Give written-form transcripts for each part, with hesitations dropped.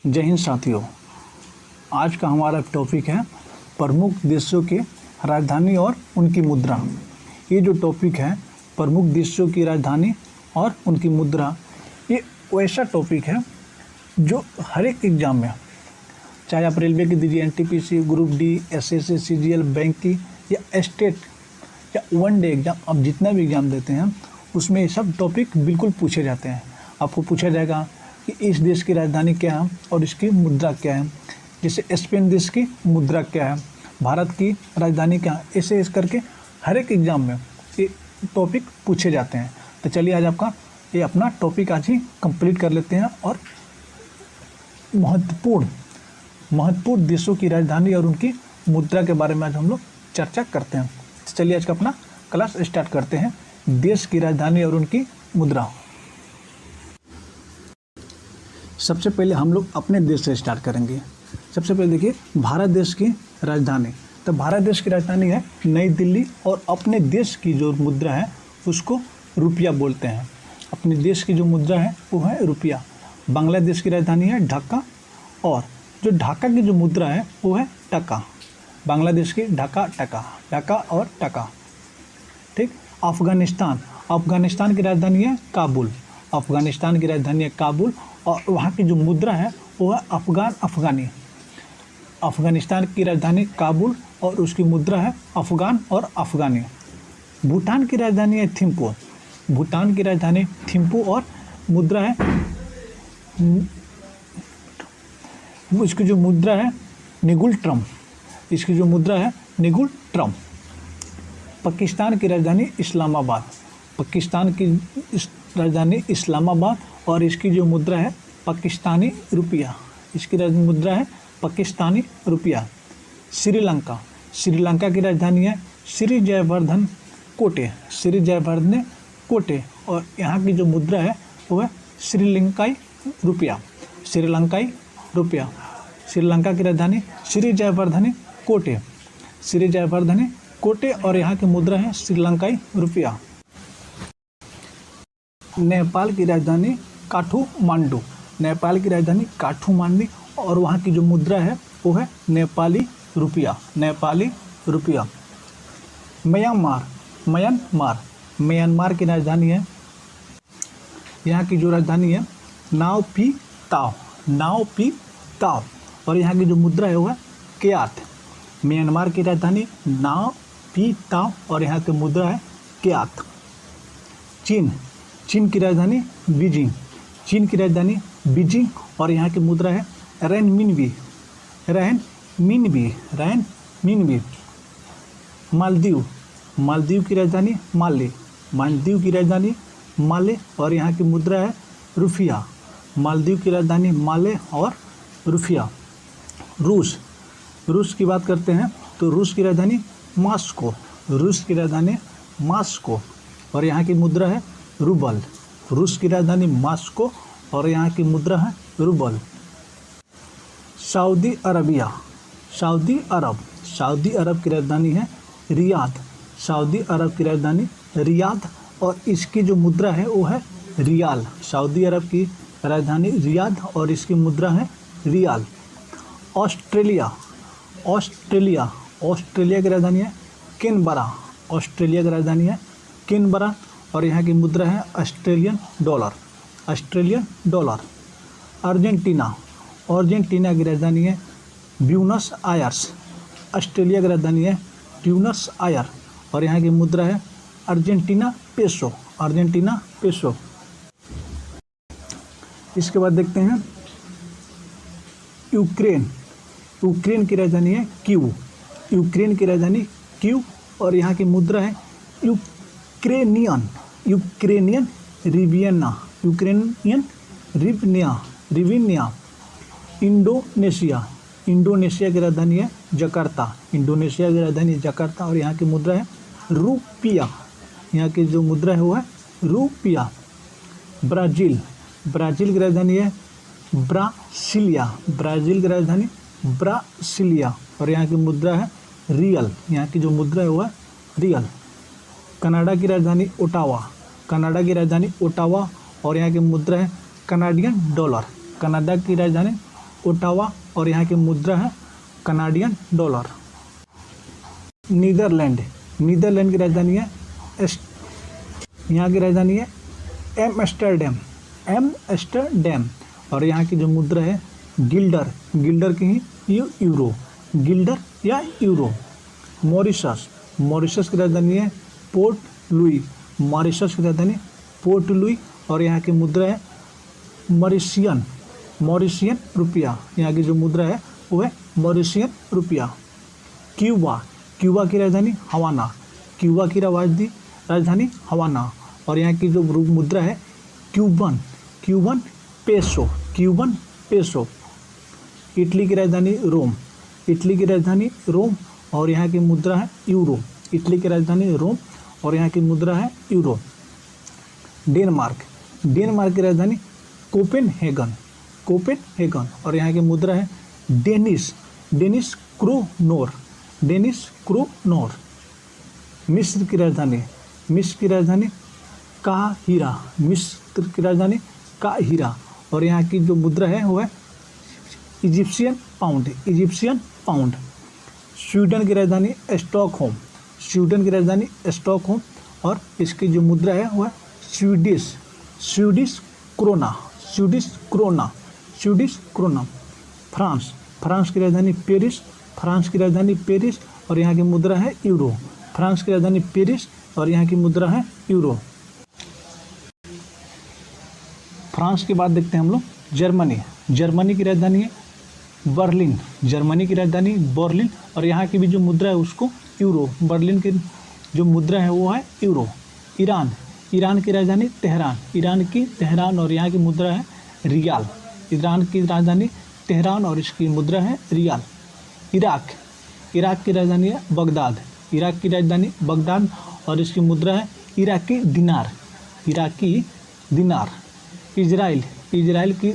जय हिंद साथियों। आज का हमारा टॉपिक है प्रमुख देशों की राजधानी और उनकी मुद्रा। ये जो टॉपिक है प्रमुख देशों की राजधानी और उनकी मुद्रा, ये वैसा टॉपिक है जो हर एक एग्ज़ाम में, चाहे आप रेलवे की दीजिए, NTPC, group D, SSC, CGL, bank की या स्टेट या वन डे एग्ज़ाम, आप जितना भी एग्ज़ाम देते हैं उसमें ये सब टॉपिक बिल्कुल पूछे जाते हैं। आपको पूछा जाएगा कि इस देश की राजधानी क्या है और इसकी मुद्रा क्या है। जैसे स्पेन देश की मुद्रा क्या है, भारत की राजधानी क्या है, ऐसे इस करके हर एक एग्ज़ाम में ये टॉपिक पूछे जाते हैं। तो चलिए आज आपका ये अपना टॉपिक आज ही कंप्लीट कर लेते हैं और महत्वपूर्ण देशों की राजधानी और उनकी मुद्रा के बारे में आज हम लोग चर्चा करते हैं। तो चलिए आज का अपना क्लास स्टार्ट करते हैं। देश की राजधानी और उनकी मुद्रा। सबसे पहले हम लोग अपने देश से स्टार्ट करेंगे। सबसे पहले देखिए भारत देश की राजधानी। तो भारत देश की राजधानी है नई दिल्ली और अपने देश की जो मुद्रा है उसको रुपया बोलते हैं। अपने देश की जो मुद्रा है वो है रुपया। बांग्लादेश की राजधानी है ढाका और जो ढाका की जो मुद्रा है वो है टका। बांग्लादेश की ढाका और टका। ठीक। अफगानिस्तान की राजधानी है काबुल। अफगानिस्तान की राजधानी है काबुल और वहाँ की जो मुद्रा है वो है अफगानी। अफगानिस्तान की राजधानी काबुल और उसकी मुद्रा है अफगान और अफगानी। भूटान की राजधानी है थिम्पू। भूटान की राजधानी थिम्पू और मुद्रा है, इसकी जो मुद्रा है निगुल ट्रम। इसकी जो मुद्रा है निगुल ट्रम। पाकिस्तान की राजधानी इस्लामाबाद। पाकिस्तान की राजधानी इस्लामाबाद और इसकी जो मुद्रा है पाकिस्तानी रुपया। इसकी मुद्रा है पाकिस्तानी रुपया। श्रीलंका की राजधानी है श्री जयवर्धन कोटे और यहाँ की जो मुद्रा है वो है श्रीलंकाई रुपया। श्रीलंका की राजधानी श्री जयवर्धन कोटे और यहाँ की मुद्रा है श्रीलंकाई रुपया। नेपाल की राजधानी काठमांडू। नेपाल की राजधानी काठमांडू और वहाँ की जो मुद्रा है वो है नेपाली रुपया। म्यांमार की राजधानी है, यहाँ की जो राजधानी है नाव पी ताव और यहाँ की जो मुद्रा है वो है क्यात। म्यांमार की राजधानी नाव पी ताव और यहाँ की मुद्रा है क्यात। चीन की राजधानी बीजिंग और यहाँ की मुद्रा है रैनमिनबी। मालदीव की राजधानी माले और यहाँ की मुद्रा है रुपया। मालदीव की राजधानी माले और रुपया। रूस की बात करते हैं तो रूस की राजधानी मास्को और यहाँ की मुद्रा है रूबल। रूस की राजधानी मास्को और यहाँ की मुद्रा है रूबल। सऊदी अरब की राजधानी है रियाद। और इसकी जो मुद्रा है वो है रियाल। सऊदी अरब की राजधानी रियाद और इसकी मुद्रा है रियाल। ऑस्ट्रेलिया की राजधानी है कैनबरा और यहाँ की मुद्रा है ऑस्ट्रेलियन डॉलर। अर्जेंटीना की राजधानी है ब्यूनस आयर्स। ऑस्ट्रेलिया की राजधानी है ब्यूनस आयर और यहाँ की मुद्रा है अर्जेंटीना पेसो। इसके बाद देखते हैं यूक्रेन की राजधानी है क्यू और यहाँ की मुद्रा है यूक्रेनियन रिविनिया। इंडोनेशिया की राजधानी है जकार्ता और यहाँ की मुद्रा है रुपया। यहाँ की जो मुद्रा है वो है रुपया। ब्राज़ील की राजधानी है ब्रासिलिया और यहाँ की मुद्रा है रियल। यहाँ की जो मुद्रा है वो है रियल। कनाडा की राजधानी ओटावा और यहाँ की मुद्रा है कनाडियन डॉलर। कनाडा की राजधानी ओटावा और यहाँ की मुद्रा है कनाडियन डॉलर। नीदरलैंड, नीदरलैंड की राजधानी है यहाँ की राजधानी है एम्स्टर्डम, एम्स्टर्डम। और यहाँ की जो मुद्रा है गिल्डर, गिल्डर की ही यूरो, गिल्डर या यूरो। मॉरिशस, मॉरिशस की राजधानी है पोर्ट लुई, मॉरिशस की राजधानी पोर्ट लुई और यहाँ की मुद्रा है मॉरिशियन, मॉरिशियन रुपया। यहाँ की जो मुद्रा है वो है मॉरिशियन रुपया। क्यूबा, क्यूबा की राजधानी हवाना, क्यूबा की राजधानी हवाना और यहाँ की जो मुद्रा है Cuban, Cuban peso, Cuban peso. Italy की राजधानी रोम, इटली की राजधानी रोम और यहाँ की मुद्रा है यूरो, इटली की राजधानी रोम और यहाँ की मुद्रा है यूरो। डेनमार्क, डेनमार्क की राजधानी कोपेनहेगन, कोपेनहेगन और यहाँ की मुद्रा है Danish, Danish kronor, Danish kronor. मिस्र की राजधानी, मिस्र की राजधानी काहिरा, मिस्र की राजधानी काहिरा और यहाँ की जो मुद्रा है वो है Egyptian pound, Egyptian pound. Sweden की राजधानी स्टॉकहोम, स्वीडन की राजधानी स्टॉकहोम और इसकी जो मुद्रा है वो है Swedish, Swedish krona, Swedish krona, Swedish krona. France, France की राजधानी पेरिस, फ्रांस की राजधानी पेरिस और यहाँ की मुद्रा है यूरो, फ्रांस की राजधानी पेरिस और यहाँ की मुद्रा है यूरो। फ्रांस के बाद देखते हैं हम लोग जर्मनी, जर्मनी की राजधानी है बर्लिन, जर्मनी की राजधानी बर्लिन और यहाँ की भी जो मुद्रा है उसको यूरो, बर्लिन की जो मुद्रा है वो है यूरो। ईरान, ईरान की राजधानी तेहरान, ईरान की तेहरान और यहाँ की मुद्रा है रियाल, ईरान की राजधानी तेहरान और इसकी मुद्रा है रियाल। इराक, इराक की राजधानी है बगदाद, इराक की राजधानी बगदाद और इसकी मुद्रा है इराकी दिनार, इराकी दिनार। इजराइल, इजराइल की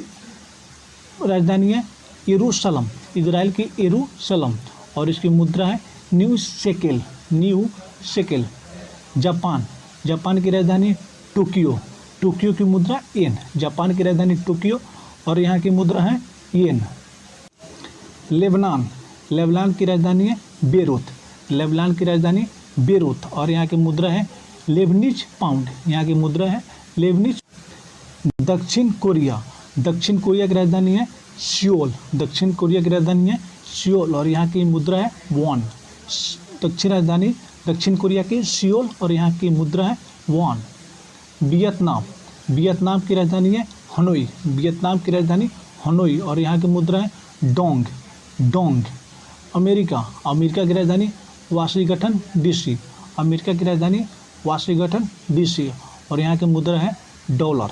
राजधानी है यरूशलम, इजराइल की यरूशलम और इसकी मुद्रा है new shekel, new shekel. Japan, Japan की राजधानी टोक्यो, टोक्यो की मुद्रा येन, जापान की राजधानी टोक्यो और यहाँ की मुद्रा है येन। लेबनान, लेबनान की राजधानी है बेरूत, लेबनान की राजधानी बेरूत और यहाँ की मुद्रा है लेबनीज पाउंड, यहाँ की मुद्रा है लेबनीज। दक्षिण कोरिया, दक्षिण कोरिया की राजधानी है सियोल, दक्षिण कोरिया की राजधानी है सियोल और यहाँ की मुद्रा है वॉन। दक्षिण राजधानी दक्षिण कोरिया की सियोल और यहाँ की मुद्रा है वॉन। वियतनाम, वियतनाम की राजधानी है हनोई, वियतनाम की राजधानी हनोई और यहाँ की मुद्रा है डोंग, डोंग। अमेरिका, अमेरिका की राजधानी वाशिंगटन डीसी, अमेरिका की राजधानी वाशिंगटन डीसी और यहाँ की मुद्रा है डॉलर।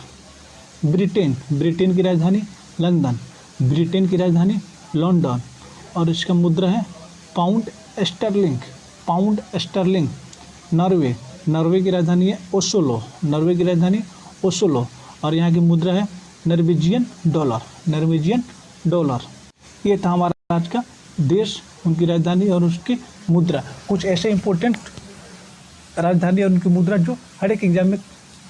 ब्रिटेन, ब्रिटेन की राजधानी लंदन, ब्रिटेन की राजधानी लंदन और इसका मुद्रा है pound sterling, pound sterling. Norway, Norway की राजधानी है ओस्लो, नॉर्वे की राजधानी ओस्लो और यहाँ की मुद्रा है नॉर्वेजियन डॉलर, नॉर्वेजियन डॉलर। ये था हमारा आज का देश, उनकी राजधानी और उसकी मुद्रा। कुछ ऐसे इंपॉर्टेंट राजधानी और उनकी मुद्रा जो हर एक एग्जाम में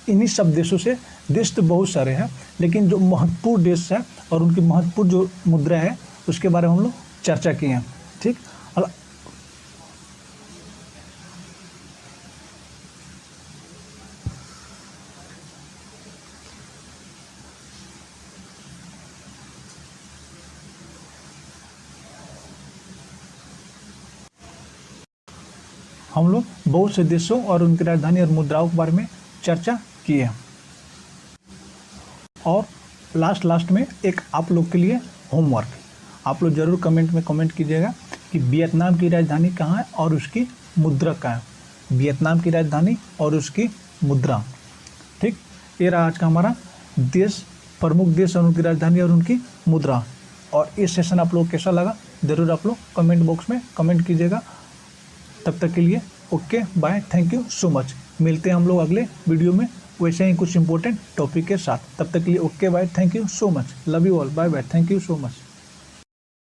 इन्हीं सब देशों से, देश तो बहुत सारे हैं लेकिन जो महत्वपूर्ण देश है और उनकी महत्वपूर्ण जो मुद्रा है उसके बारे में हम लोग चर्चा किए हैं। ठीक, और हम लोग बहुत से देशों और उनकी राजधानी और मुद्राओं के बारे में चर्चा किए। और लास्ट में एक आप लोग के लिए होमवर्क, आप लोग ज़रूर कमेंट में कमेंट कीजिएगा कि वियतनाम की राजधानी कहाँ है और उसकी मुद्रा कहाँ है, वियतनाम की राजधानी और उसकी मुद्रा। ठीक, ये रहा आज का हमारा देश, प्रमुख देश और उनकी राजधानी और उनकी मुद्रा। और इस सेशन आप लोग कैसा लगा ज़रूर आप लोग कमेंट बॉक्स में कमेंट कीजिएगा। तब तक के लिए okay bye, thank you so much. मिलते हैं हम लोग अगले वीडियो में वैसे ही कुछ इंपॉर्टेंट टॉपिक के साथ। तब तक के लिए okay bye, thank you so much, love you all, bye bye, thank you so much.